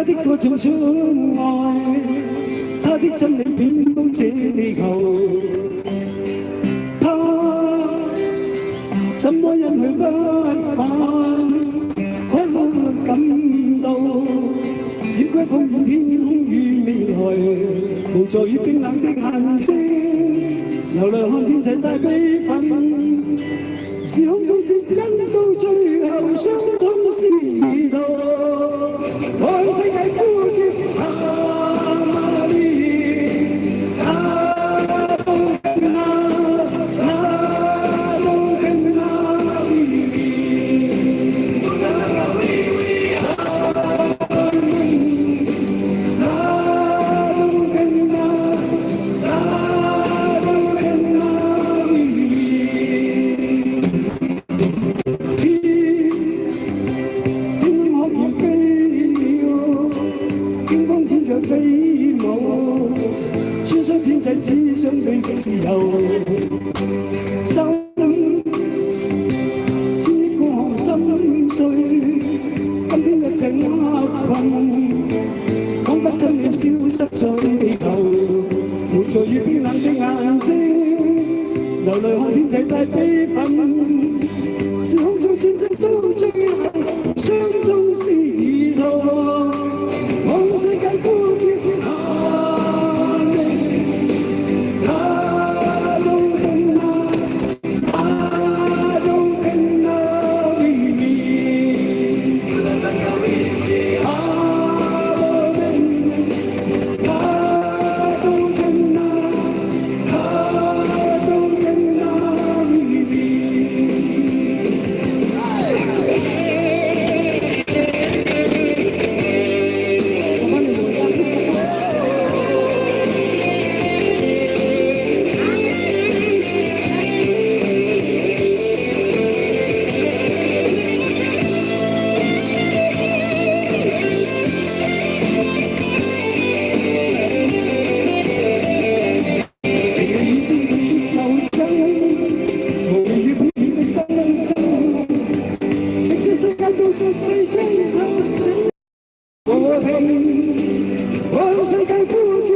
他的歌唱出愛，他的真理遍布這地球。他什麼人去不返，快樂感到掩蓋烽煙天空與未來，無助於冰冷的眼睛，流淚看天際帶悲憤，時空中戰爭到最後傷痛是道，看世界呼叫哪裏，哪都跟哪都跟哪裏，哪都跟哪裏。飛舞，穿梭天際，只想對的自由。心千億個行心碎，今天一切厄困，講不真理消失在地球，無助於冰冷的眼睛，流淚看天際帶悲憤，時空中戰爭到最後，傷痛是道。世界呼叫哪裏，哪都跟哪都跟哪裏，和平，向世界呼叫。